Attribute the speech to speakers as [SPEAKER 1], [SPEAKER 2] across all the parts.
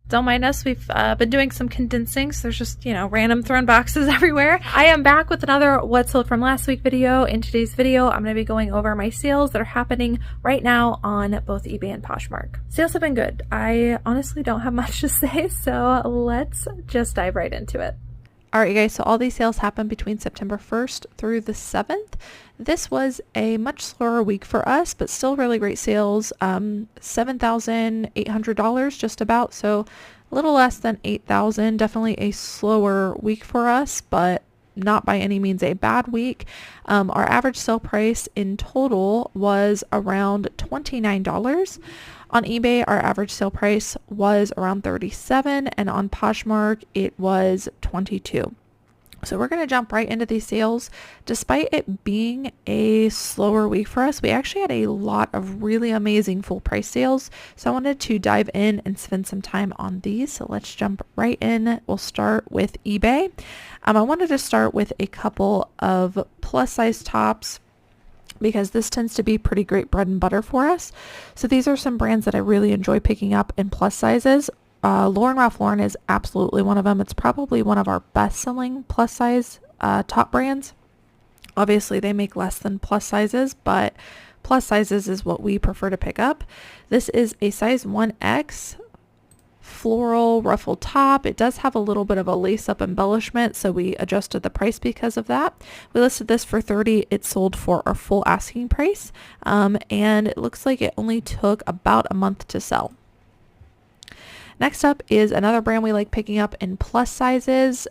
[SPEAKER 1] Don't mind us. We've been doing some condensing, so there's just, random thrown boxes everywhere. I am back with another What Sold from Last Week video. In today's video, I'm going to be going over my sales that are happening right now on both eBay and Poshmark. Sales have been good. I honestly don't have much to say, so let's just dive right into it. All right, you guys, so all these sales happened between September 1st through the 7th. This was a much slower week for us, but still really great sales. $7,800 just about, so a little less than $8,000. Definitely a slower week for us, but not by any means a bad week. Our average sale price in total was around $29. On eBay, our average sale price was around $37, and on Poshmark, it was $22. So we're going to jump right into these sales. Despite it being a slower week for us, we actually had a lot of really amazing full price sales. So I wanted to dive in and spend some time on these. So let's jump right in. We'll start with eBay. I wanted to start with a couple of plus size tops, because this tends to be pretty great bread and butter for us. So these are some brands that I really enjoy picking up in plus sizes. Lauren Ralph Lauren is absolutely one of them. It's probably one of our best selling plus size top brands. Obviously they make less than plus sizes, but plus sizes is what we prefer to pick up. This is a size 1X floral ruffled top. It does have a little bit of a lace up embellishment, so we adjusted the price because of that. We listed this for $30. It sold for our full asking price, and it looks like it only took about a month to sell. Next up is another brand we like picking up in plus sizes,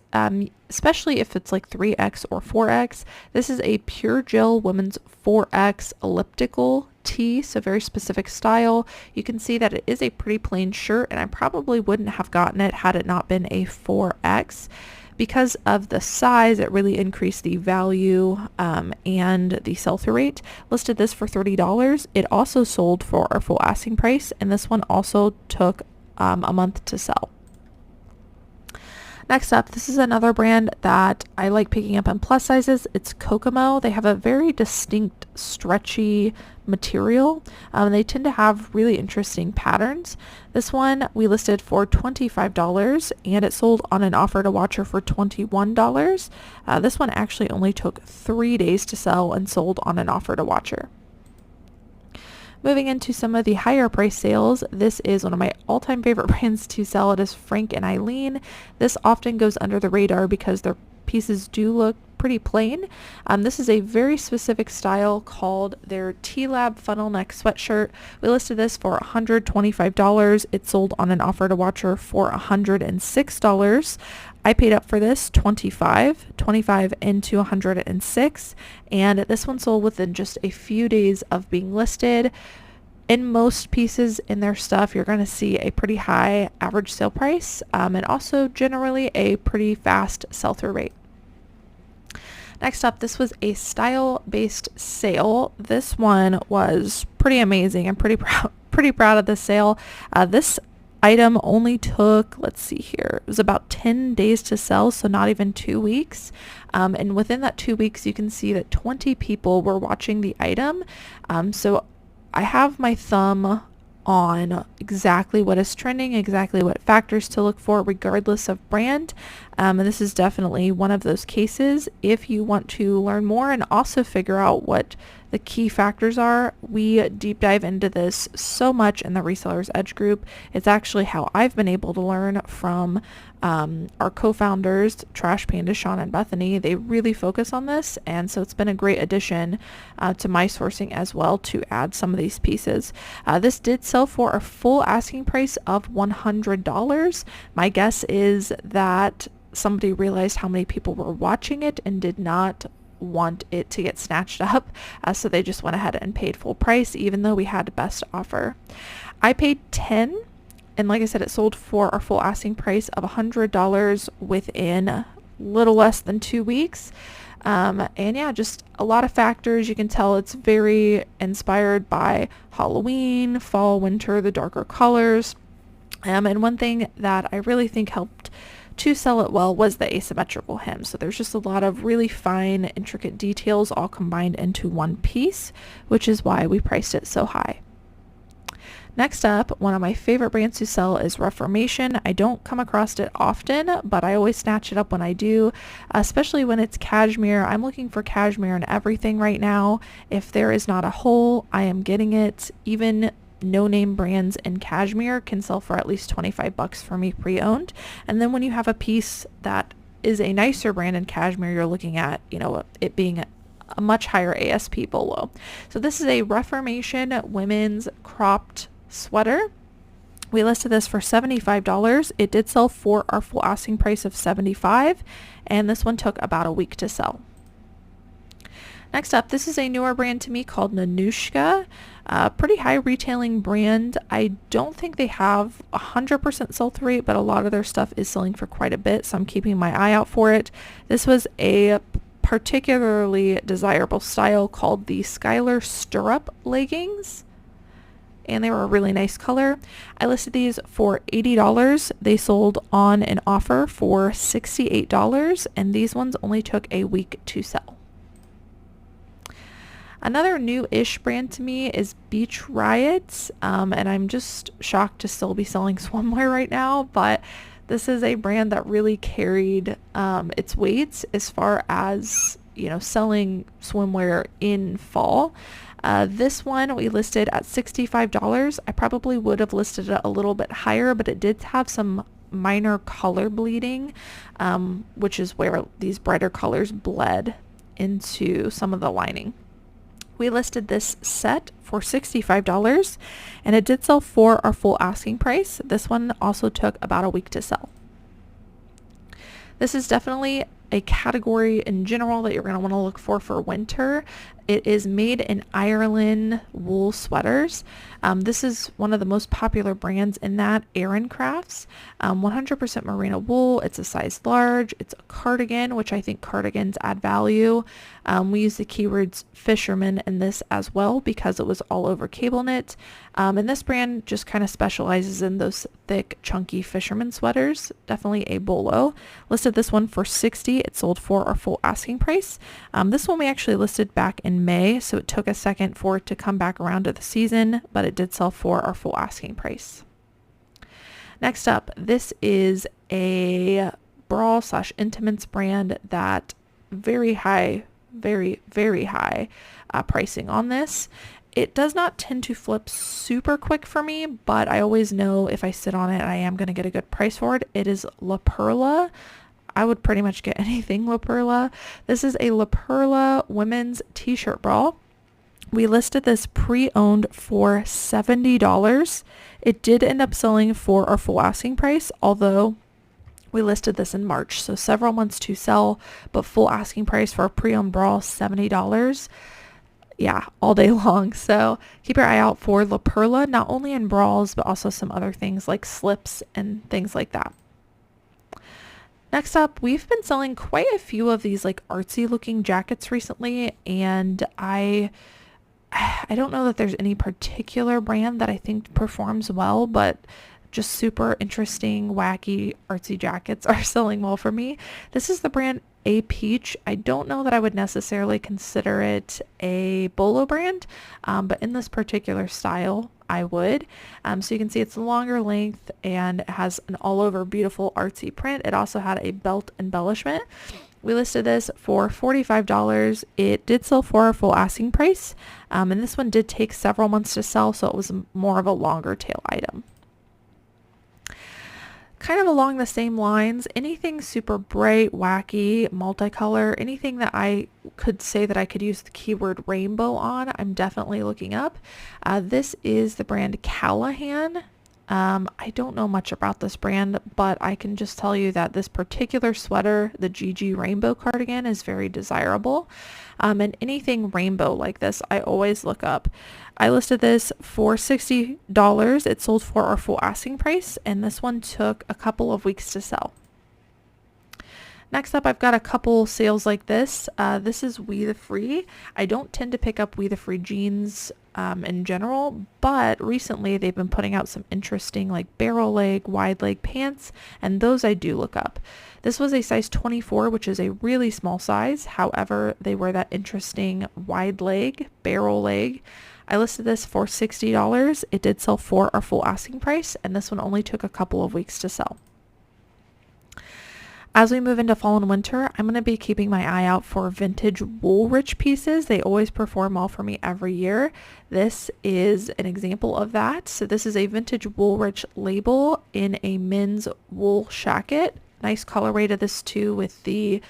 [SPEAKER 1] especially if it's like 3X or 4X. This is a Pure Gel Women's 4X elliptical tee, so very specific style. You can see that it is a pretty plain shirt, and I probably wouldn't have gotten it had it not been a 4X. Because of the size, it really increased the value and the sell-through rate. Listed this for $30. It also sold for our full asking price, and this one also took a month to sell. Next up, this is another brand that I like picking up in plus sizes. It's Kokomo. They have a very distinct stretchy material. They tend to have really interesting patterns. This one we listed for $25, and it sold on an offer to watcher for $21. This one actually only took 3 days to sell and sold on an offer to watcher. Moving into some of the higher price sales, this is one of my all-time favorite brands to sell. It is Frank and Eileen. This often goes under the radar because their pieces do look pretty plain. This is a very specific style called their T-Lab funnel neck sweatshirt. We listed this for $125. It sold on an offer to watcher for $106. I paid up for this $25 into $106, and this one sold within just a few days of being listed. In most pieces in their stuff, you're going to see a pretty high average sale price, and also generally a pretty fast sell-through rate. Next up, this was a style-based sale. This one was pretty amazing. I'm pretty proud of this sale. This item only took, let's see here, it was about 10 days to sell, so not even 2 weeks. And within that 2 weeks, you can see that 20 people were watching the item. So I have my thumb on exactly what is trending, exactly what factors to look for, regardless of brand. And this is definitely one of those cases. If you want to learn more and also figure out what the key factors are, we deep dive into this so much in the Resellers Edge group. It's actually how I've been able to learn from our co-founders, Trash Panda, Sean, and Bethany. They really focus on this, and so it's been a great addition to my sourcing as well to add some of these pieces. This did sell for a full asking price of $100. My guess is that somebody realized how many people were watching it and did not want it to get snatched up, so they just went ahead and paid full price, even though we had best offer. I paid $10, and like I said, it sold for our full asking price of $100 within a little less than 2 weeks. And yeah, just a lot of factors. You can tell it's very inspired by Halloween, fall, winter, the darker colors. And one thing that I really think helped to sell it well was the asymmetrical hem. So there's just a lot of really fine, intricate details all combined into one piece, which is why we priced it so high. Next up, one of my favorite brands to sell is Reformation. I don't come across it often, but I always snatch it up when I do, especially when it's cashmere. I'm looking for cashmere in everything right now. If there is not a hole, I am getting it. Even no-name brands in cashmere can sell for at least $25 for me pre-owned. And then when you have a piece that is a nicer brand in cashmere, you're looking at, it being a much higher ASP below. So this is a Reformation women's cropped sweater. We listed this for $75. It did sell for our full asking price of $75, and this one took about a week to sell. Next up, this is a newer brand to me called Nanushka. Pretty high retailing brand. I don't think they have 100% sell-through rate, but a lot of their stuff is selling for quite a bit, so I'm keeping my eye out for it. This was a particularly desirable style called the Skylar Stirrup leggings, and they were a really nice color. I listed these for $80. They sold on an offer for $68, and these ones only took a week to sell. Another new-ish brand to me is Beach Riot, and I'm just shocked to still be selling swimwear right now, but this is a brand that really carried its weight as far as, selling swimwear in fall. This one we listed at $65. I probably would have listed it a little bit higher, but it did have some minor color bleeding, which is where these brighter colors bled into some of the lining. We listed this set for $65, and it did sell for our full asking price. This one also took about a week to sell. This is definitely a category in general that you're going to want to look for winter. It is made in Ireland wool sweaters. This is one of the most popular brands in that, Erin Crafts. 100% merino wool. It's a size large. It's a cardigan, which I think cardigans add value. We use the keywords fisherman in this as well because it was all over cable knit. And this brand just kind of specializes in those thick, chunky fisherman sweaters. Definitely a bolo. Listed this one for $60. It sold for our full asking price. This one we actually listed back in May, so it took a second for it to come back around to the season, but it did sell for our full asking price. Next up, this is a bra / intimates brand that very high, very, very high pricing on this. It does not tend to flip super quick for me, but I always know if I sit on it, I am going to get a good price for it. It is La Perla. I would pretty much get anything La Perla. This is a La Perla women's t-shirt bra. We listed this pre-owned for $70. It did end up selling for our full asking price, although we listed this in March, so several months to sell, but full asking price for a pre-owned bra, $70. Yeah, all day long. So keep your eye out for La Perla, not only in bras, but also some other things like slips and things like that. Next up, we've been selling quite a few of these like artsy looking jackets recently, and I don't know that there's any particular brand that I think performs well, but just super interesting, wacky, artsy jackets are selling well for me. This is the brand A Peach. I don't know that I would necessarily consider it a bolo brand, but in this particular style, I would. So you can see it's a longer length and it has an all over beautiful artsy print. It also had a belt embellishment. We listed this for $45. It did sell for our full asking price. And this one did take several months to sell, so it was more of a longer tail item. Kind of along the same lines, anything super bright, wacky, multicolor, anything that I could say that I could use the keyword rainbow on, I'm definitely looking up. This is the brand Callahan. I don't know much about this brand, but I can just tell you that this particular sweater, the GG Rainbow cardigan, is very desirable. And anything rainbow like this, I always look up. I listed this for $60. It sold for our full asking price, and this one took a couple of weeks to sell. Next up, I've got a couple sales like this. This is We The Free. I don't tend to pick up We The Free jeans in general, but recently they've been putting out some interesting like barrel leg, wide leg pants, and those I do look up. This was a size 24, which is a really small size. However, they were that interesting wide leg, barrel leg. I listed this for $60. It did sell for our full asking price, and this one only took a couple of weeks to sell. As we move into fall and winter, I'm going to be keeping my eye out for vintage Woolrich pieces. They always perform well for me every year. This is an example of that. So this is a vintage Woolrich label in a men's wool shacket. Nice colorway to this too with the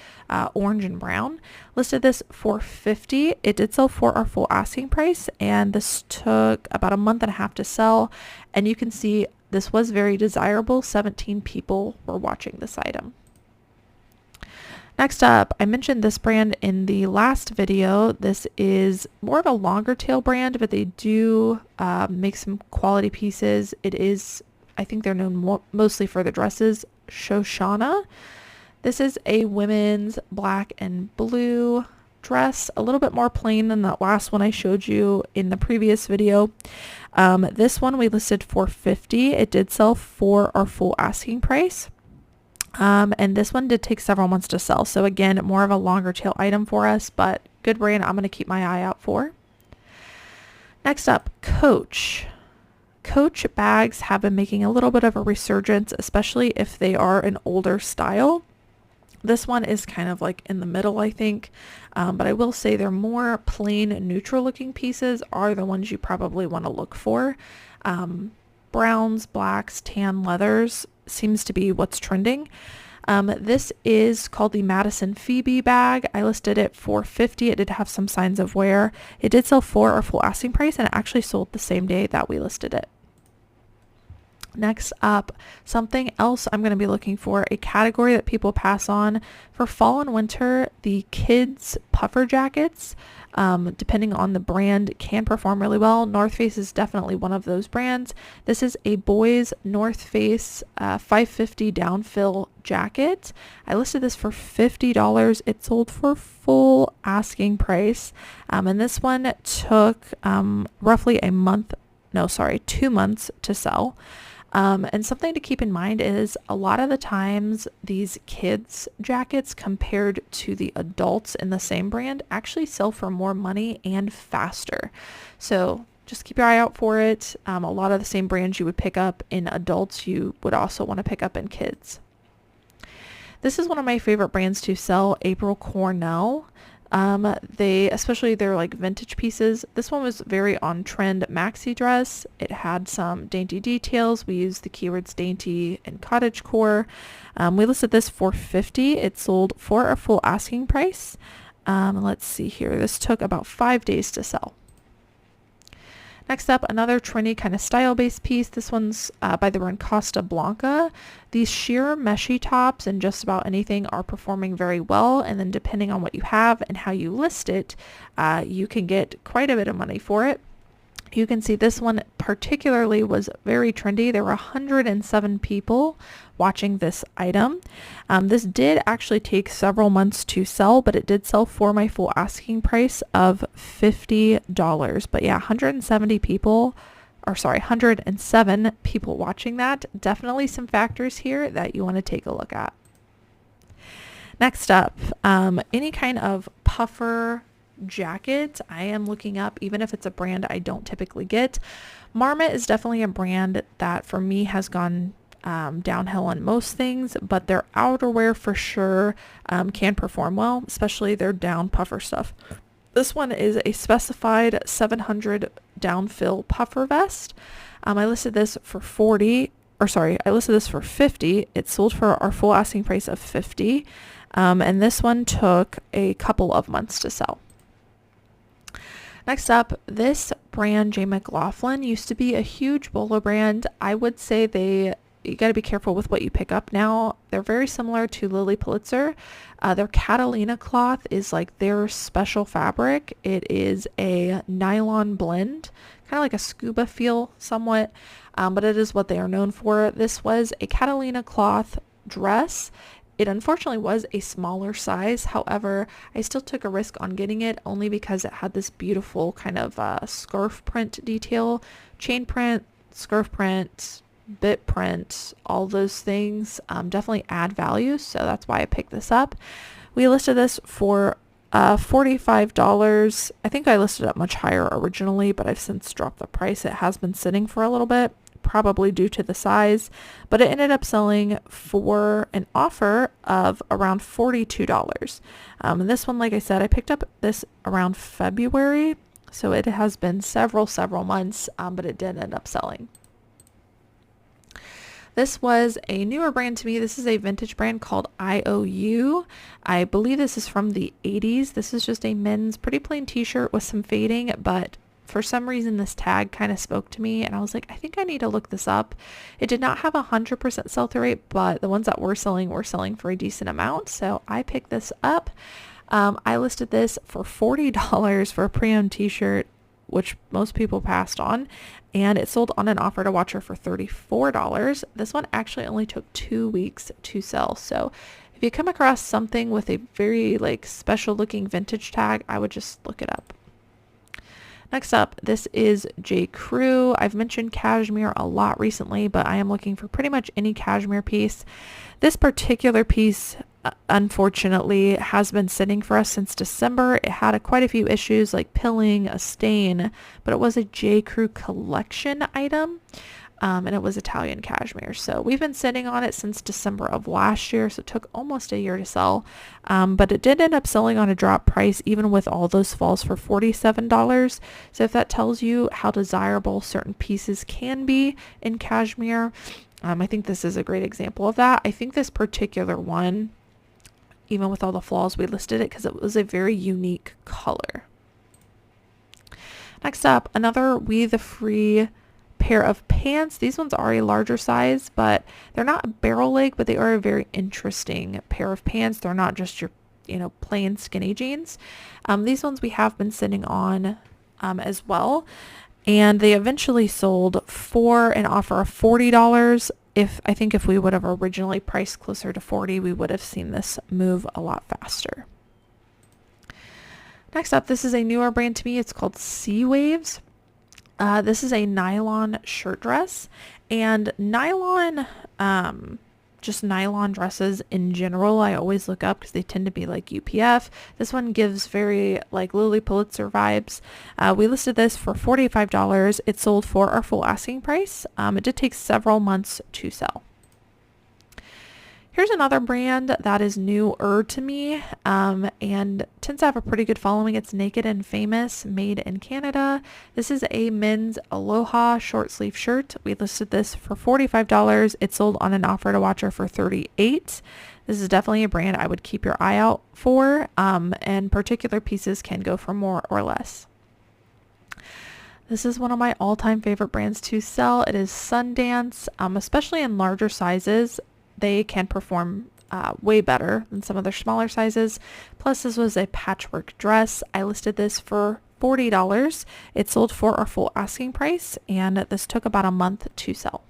[SPEAKER 1] orange and brown. Listed this for $50. It did sell for our full asking price, and this took about a month and a half to sell. And you can see this was very desirable. 17 people were watching this item. Next up, I mentioned this brand in the last video. This is more of a longer tail brand, but they do make some quality pieces. It is, I think they're known mostly for the dresses, Shoshana. This is a women's black and blue dress, a little bit more plain than that last one I showed you in the previous video. This one we listed for $50. It did sell for our full asking price. And this one did take several months to sell. So again, more of a longer tail item for us, but good brand I'm going to keep my eye out for. Next up, Coach. Coach bags have been making a little bit of a resurgence, especially if they are an older style. This one is kind of like in the middle, I think. But I will say they're more plain, neutral looking pieces are the ones you probably want to look for. Browns, blacks, tan leathers seems to be what's trending. This is called the Madison Phoebe bag. I listed it for $50. It did have some signs of wear. It did sell for our full asking price, and it actually sold the same day that we listed it. Next up, something else I'm going to be looking for, a category that people pass on for fall and winter, the kids puffer jackets. Depending on the brand, can perform really well. North Face is definitely one of those brands. This is a boys North Face 550 downfill jacket. I listed this for $50. It sold for full asking price. And this one took roughly 2 months to sell. And something to keep in mind is a lot of the times these kids jackets compared to the adults in the same brand actually sell for more money and faster. So just keep your eye out for it. A lot of the same brands you would pick up in adults, you would also want to pick up in kids. This is one of my favorite brands to sell, April Cornell. Especially their like vintage pieces. This one was very on trend maxi dress. It had some dainty details. We used the keywords dainty and cottagecore. We listed this for $50. It sold for a full asking price. Let's see here. This took about 5 days to sell. Next up, another trendy kind of style-based piece. This one's by the brand Costa Blanca. These sheer meshy tops and just about anything are performing very well. And then depending on what you have and how you list it, you can get quite a bit of money for it. You can see this one particularly was very trendy. There were 107 people watching this item. This did actually take several months to sell, but it did sell for my full asking price of $50. But yeah, 107 people watching that. Definitely some factors here that you want to take a look at. Next up, any kind of puffer jacket I am looking up, even if it's a brand I don't typically get. Marmot is definitely a brand that for me has gone downhill on most things, but their outerwear for sure can perform well, especially their down puffer stuff. This one is a specified 700 downfill puffer vest. I listed this for $50. It sold for our full asking price of $50. And this one took a couple of months to sell. Next up, this brand, J. McLaughlin, used to be a huge bolo brand. I would say you got to be careful with what you pick up now. They're very similar to Lilly Pulitzer. Their Catalina cloth is like their special fabric. It is a nylon blend, kind of like a scuba feel somewhat, but it is what they are known for. This was a Catalina cloth dress. It unfortunately was a smaller size. However, I still took a risk on getting it only because it had this beautiful kind of scarf print detail, chain print, scarf print, bit print, all those things definitely add value. So that's why I picked this up. We listed this for $45. I think I listed it much higher originally, but I've since dropped the price. It has been sitting for a little bit, probably due to the size, but it ended up selling for an offer of around $42. And this one, like I said, I picked up this around February, so it has been several months, but it did end up selling. This was a newer brand to me. This is a vintage brand called IOU. I believe this is from the 80s. This is just a men's pretty plain t-shirt with some fading, but for some reason this tag kind of spoke to me and I was like, I think I need to look this up. It did not have 100% sell-through rate, but the ones that were selling for a decent amount. So I picked this up. I listed this for $40 for a pre-owned t-shirt, which most people passed on, and it sold on an offer to watcher for $34. This one actually only took 2 weeks to sell. So if you come across something with a very special looking vintage tag, I would just look it up. Next up, this is J. Crew. I've mentioned cashmere a lot recently, but I am looking for pretty much any cashmere piece. This particular piece, unfortunately, has been sitting for us since December. It had quite a few issues like pilling, a stain, but it was a J. Crew collection item. And it was Italian cashmere. So we've been sitting on it since December of last year, so it took almost a year to sell. But it did end up selling on a drop price, even with all those falls, for $47. So if that tells you how desirable certain pieces can be in cashmere, I think this is a great example of that. I think this particular one, even with all the flaws, we listed it because it was a very unique color. Next up, another We the Free pair of pants. These ones are a larger size, but they're not a barrel leg, but they are a very interesting pair of pants. They're not just your, plain skinny jeans. These ones we have been sitting on as well, and they eventually sold for an offer of $40. I think if we would have originally priced closer to $40, we would have seen this move a lot faster. Next up, this is a newer brand to me. It's called Sea Waves. This is a nylon shirt dress, and nylon, just nylon dresses in general, I always look up because they tend to be like UPF. This one gives very Lily Pulitzer vibes. We listed this for $45. It sold for our full asking price. It did take several months to sell. Here's another brand that is newer to me and tends to have a pretty good following. It's Naked and Famous, made in Canada. This is a men's Aloha short sleeve shirt. We listed this for $45. It sold on an offer to watcher for $38. This is definitely a brand I would keep your eye out for, and particular pieces can go for more or less. This is one of my all-time favorite brands to sell. It is Sundance, especially in larger sizes. They can perform way better than some of their smaller sizes. Plus, this was a patchwork dress. I listed this for $40. It sold for our full asking price, and this took about a month to sell.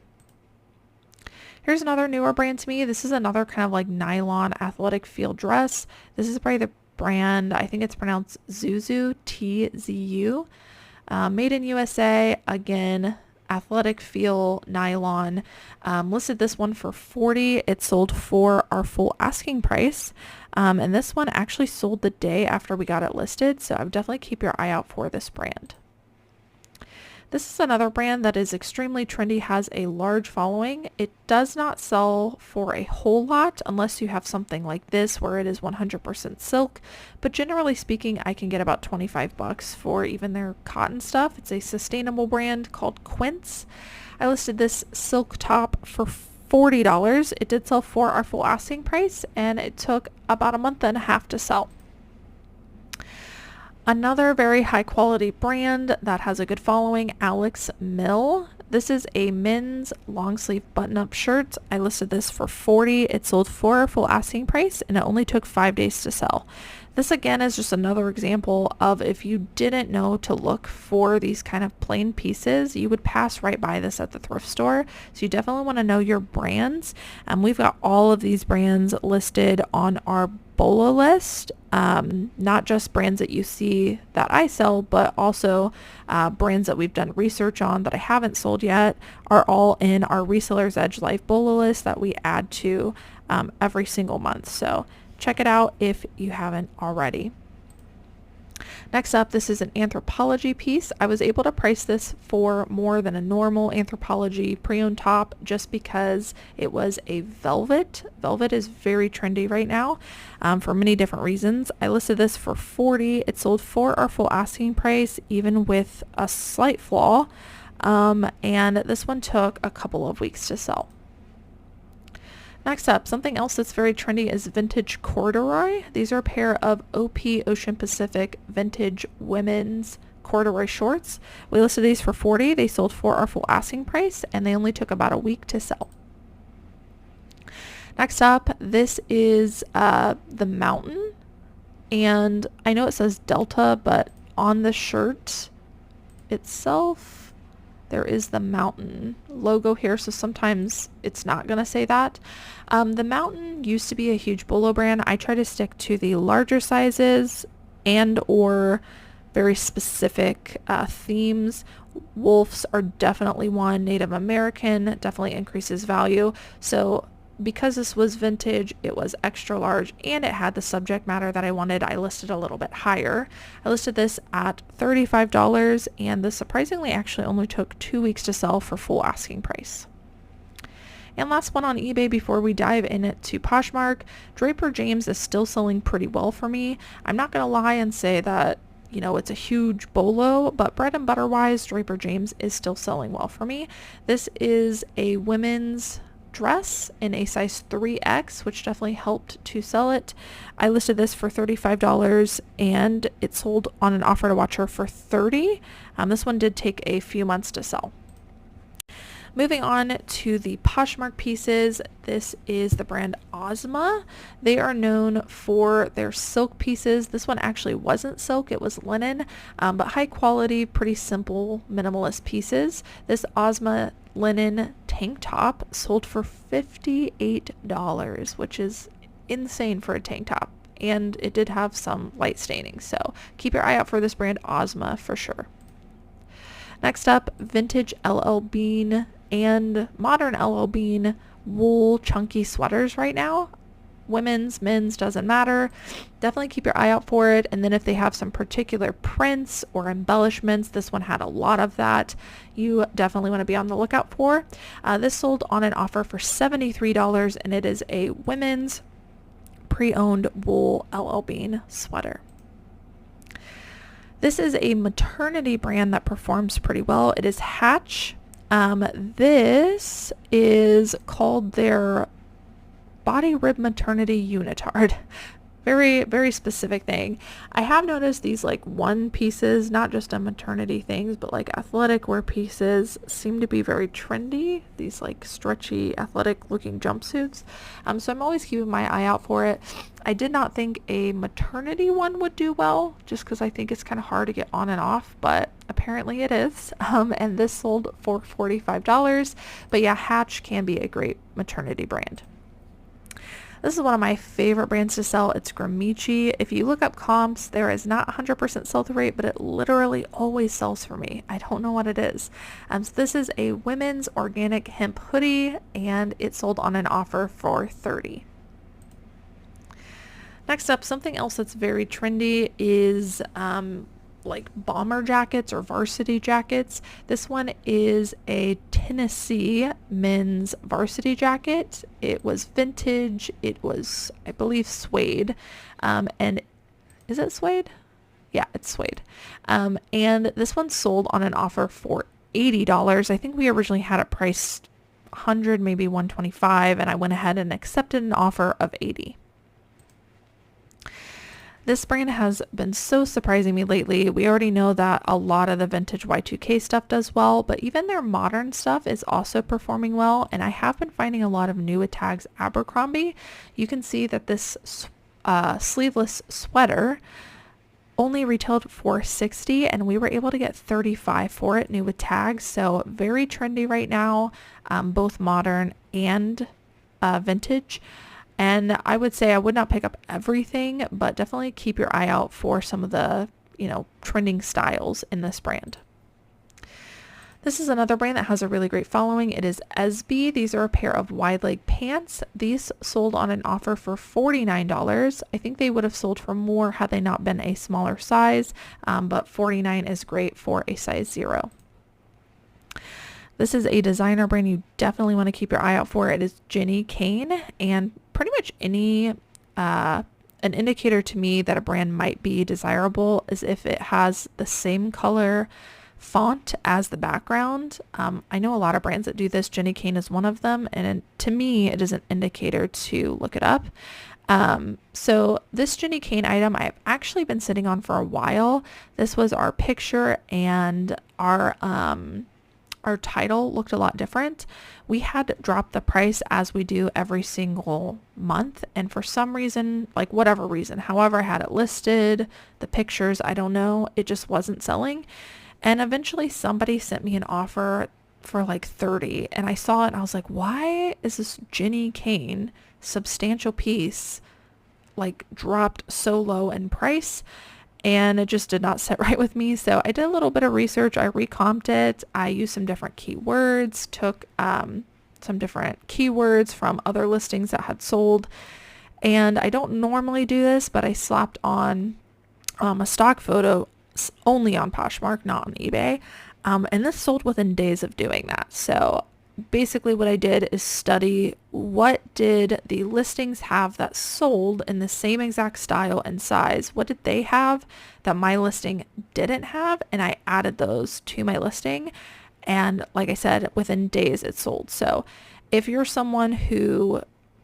[SPEAKER 1] Here's another newer brand to me. This is another kind of nylon athletic feel dress. This is probably the brand, I think it's pronounced Zuzu, TZU. Made in USA, again, athletic feel nylon. Listed this one for $40. It sold for our full asking price. And this one actually sold the day after we got it listed. So I would definitely keep your eye out for this brand. This is another brand that is extremely trendy, has a large following. It does not sell for a whole lot unless you have something like this where it is 100% silk. But generally speaking, I can get about $25 for even their cotton stuff. It's a sustainable brand called Quince. I listed this silk top for $40. It did sell for our full asking price, and it took about a month and a half to sell. Another very high quality brand that has a good following, Alex Mill. This is a men's long sleeve button-up shirt. I listed this for $40. It sold for a full asking price, and it only took 5 days to sell. This again is just another example of if you didn't know to look for these kind of plain pieces, you would pass right by this at the thrift store. So you definitely want to know your brands. We've got all of these brands listed on our BOLA list, not just brands that you see that I sell, but also brands that we've done research on that I haven't sold yet are all in our Resellers Edge Life BOLA list that we add to every single month. So check it out if you haven't already. Next up, this is an Anthropologie piece. I was able to price this for more than a normal Anthropologie pre-owned top just because it was a velvet. Velvet is very trendy right now for many different reasons. I listed this for $40. It sold for our full asking price, even with a slight flaw. And this one took a couple of weeks to sell. Next up, something else that's very trendy is vintage corduroy. These are a pair of OP Ocean Pacific vintage women's corduroy shorts. We listed these for $40. They sold for our full asking price, and they only took about a week to sell. Next up, this is the Mountain, and I know it says Delta, but on the shirt itself, there is the Mountain logo here, so sometimes it's not going to say that. The Mountain used to be a huge bolo brand. I try to stick to the larger sizes and or very specific themes. Wolves are definitely one. Native American definitely increases value. So because this was vintage, it was extra large, and it had the subject matter that I wanted, I listed a little bit higher. I listed this at $35, and this surprisingly actually only took 2 weeks to sell for full asking price. And last one on eBay before we dive into Poshmark, Draper James is still selling pretty well for me. I'm not going to lie and say that, you know, it's a huge bolo, but bread and butter wise, Draper James is still selling well for me. This is a women's dress in a size 3X, which definitely helped to sell it. I listed this for $35, and it sold on an offer to watch her for $30. This one did take a few months to sell. Moving on to the Poshmark pieces, this is the brand Ozma. They are known for their silk pieces. This one actually wasn't silk, it was linen, but high quality, pretty simple, minimalist pieces. This Ozma linen tank top sold for $58, which is insane for a tank top. And it did have some light staining, so keep your eye out for this brand Ozma for sure. Next up, vintage LL Bean and modern LL Bean wool chunky sweaters right now. Women's, men's, doesn't matter. Definitely keep your eye out for it. And then if they have some particular prints or embellishments, this one had a lot of that, you definitely want to be on the lookout for. This sold on an offer for $73, and it is a women's pre-owned wool LL Bean sweater. This is a maternity brand that performs pretty well. It is Hatch. This is called their Body Rib Maternity Unitard. Very, very specific thing. I have noticed these like one pieces, not just on maternity things, but like athletic wear pieces seem to be very trendy. These like stretchy athletic looking jumpsuits. So I'm always keeping my eye out for it. I did not think a maternity one would do well just because I think it's kind of hard to get on and off, but apparently it is. And this sold for $45. But yeah, Hatch can be a great maternity brand. This is one of my favorite brands to sell. It's Gramici. If you look up comps, there is not 100% sell-through rate, but it literally always sells for me. I don't know what it is. So this is a women's organic hemp hoodie, and it sold on an offer for $30. Next up, something else that's very trendy is like bomber jackets or varsity jackets. This one is a Tennessee men's varsity jacket. It was vintage. It was, I believe, suede. And is it suede? Yeah, it's suede. And this one sold on an offer for $80. I think we originally had it priced $100, maybe $125, and I went ahead and accepted an offer of $80. This brand has been so surprising me lately. We already know that a lot of the vintage Y2K stuff does well, but even their modern stuff is also performing well, and I have been finding a lot of new tags Abercrombie. You can see that this sleeveless sweater only retailed for $60, and we were able to get $35 for it new with tags, so very trendy right now, both modern and vintage. And I would say I would not pick up everything, but definitely keep your eye out for some of the, trending styles in this brand. This is another brand that has a really great following. It is Esby. These are a pair of wide leg pants. These sold on an offer for $49. I think they would have sold for more had they not been a smaller size, but $49 is great for a size 0. This is a designer brand you definitely want to keep your eye out for. It is Jenny Kane, and pretty much an indicator to me that a brand might be desirable is if it has the same color font as the background. I know a lot of brands that do this. Jenny Kane is one of them, and to me it is an indicator to look it up. So this Jenny Kane item I've actually been sitting on for a while. This was our picture, and our title looked a lot different. We had dropped the price as we do every single month, and for some reason, like whatever reason, however I had it listed, the pictures, I don't know, it just wasn't selling. And eventually somebody sent me an offer for like 30, and I saw it and I was like, why is this Jenny Kane substantial piece like dropped so low in price? And it just did not sit right with me. So I did a little bit of research. I recomped it. I used some different keywords, took some different keywords from other listings that had sold. And I don't normally do this, but I slapped on a stock photo only on Poshmark, not on eBay. And this sold within days of doing that. So basically what I did is study what did the listings have that sold in the same exact style and size. What did they have that my listing didn't have? And I added those to my listing. And like I said, within days it sold. So if you're someone who,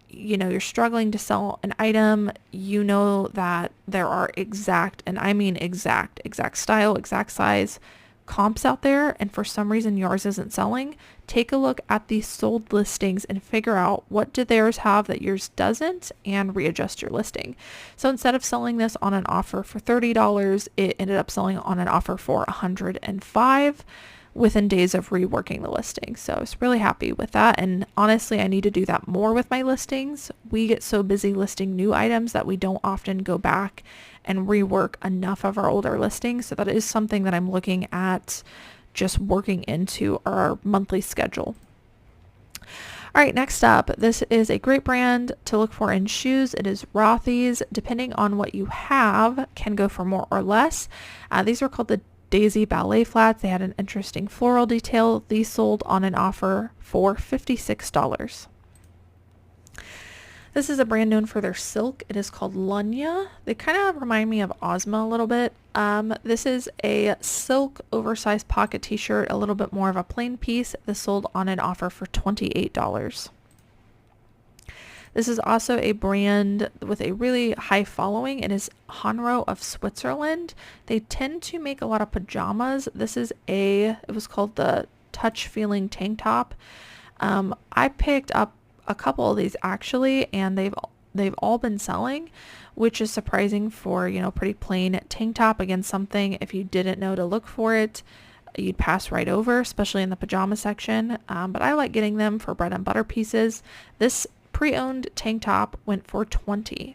[SPEAKER 1] you're struggling to sell an item, that there are exact, and I mean exact style, exact size comps out there, and for some reason yours isn't selling, take a look at these sold listings and figure out what did theirs have that yours doesn't, and readjust your listing. So instead of selling this on an offer for $30, it ended up selling on an offer for $105 within days of reworking the listing. So I was really happy with that, and honestly I need to do that more with my listings. We get so busy listing new items that we don't often go back and rework enough of our older listings. So that is something that I'm looking at just working into our monthly schedule. All right, next up, this is a great brand to look for in shoes. It is Rothy's. Depending on what you have, can go for more or less. These are called the Daisy Ballet Flats. They had an interesting floral detail. These sold on an offer for $56. This is a brand known for their silk. It is called Lunya. They kind of remind me of Ozma a little bit. This is a silk oversized pocket t-shirt, a little bit more of a plain piece. This sold on an offer for $28. This is also a brand with a really high following. It is Hanro of Switzerland. They tend to make a lot of pajamas. It was called the Touch Feeling tank top. I picked up a couple of these actually, and they've all been selling, which is surprising for, pretty plain tank top. Again, something if you didn't know to look for it, you'd pass right over, especially in the pajama section. But I like getting them for bread and butter pieces. This pre-owned tank top went for $20.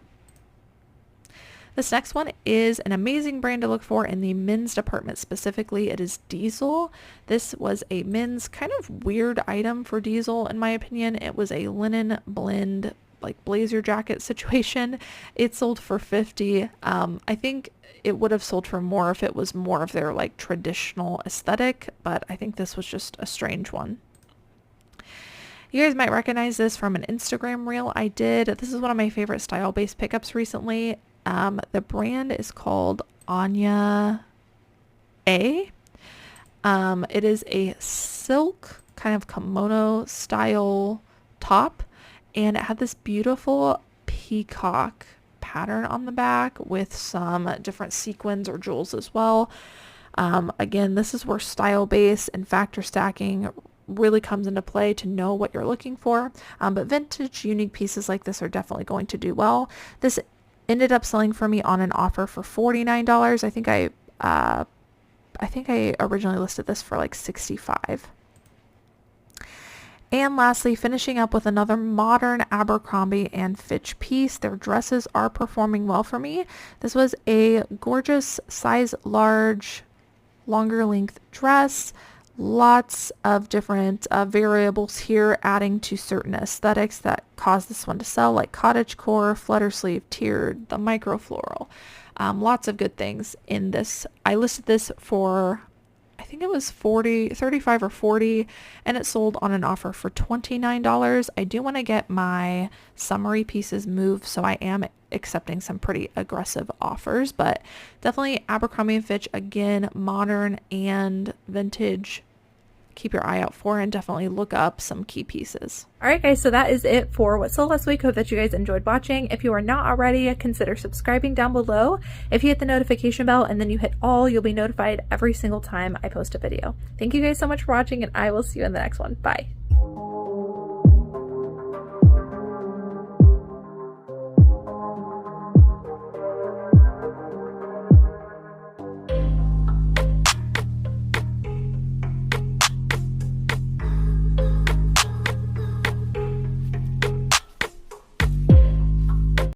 [SPEAKER 1] This next one is an amazing brand to look for in the men's department specifically. It is Diesel. This was a men's kind of weird item for Diesel in my opinion. It was a linen blend, like blazer jacket situation. It sold for $50. I think it would have sold for more if it was more of their like traditional aesthetic, but I think this was just a strange one. You guys might recognize this from an Instagram reel I did. This is one of my favorite style-based pickups recently. The brand is called Anya A. It is a silk kind of kimono style top, and it had this beautiful peacock pattern on the back with some different sequins or jewels as well. Again, this is where style base and factor stacking really comes into play to know what you're looking for. But vintage, unique pieces like this are definitely going to do well. This ended up selling for me on an offer for $49. I think I originally listed this for like $65. And lastly, finishing up with another modern Abercrombie and Fitch piece. Their dresses are performing well for me. This was a gorgeous size large, longer length dress. Lots of different variables here adding to certain aesthetics that cause this one to sell, like cottagecore, flutter sleeve, tiered, the micro floral. Lots of good things in this. I listed this for, I think it was 35 or 40, and it sold on an offer for $29. I do want to get my summary pieces moved, so I am accepting some pretty aggressive offers, but definitely Abercrombie & Fitch, again, modern and vintage. Keep your eye out for, and definitely look up some key pieces. Alright guys, so that is it for what sold last week. Hope that you guys enjoyed watching. If you are not already, consider subscribing down below. If you hit the notification bell and then you hit all, you'll be notified every single time I post a video. Thank you guys so much for watching, and I will see you in the next one. Bye.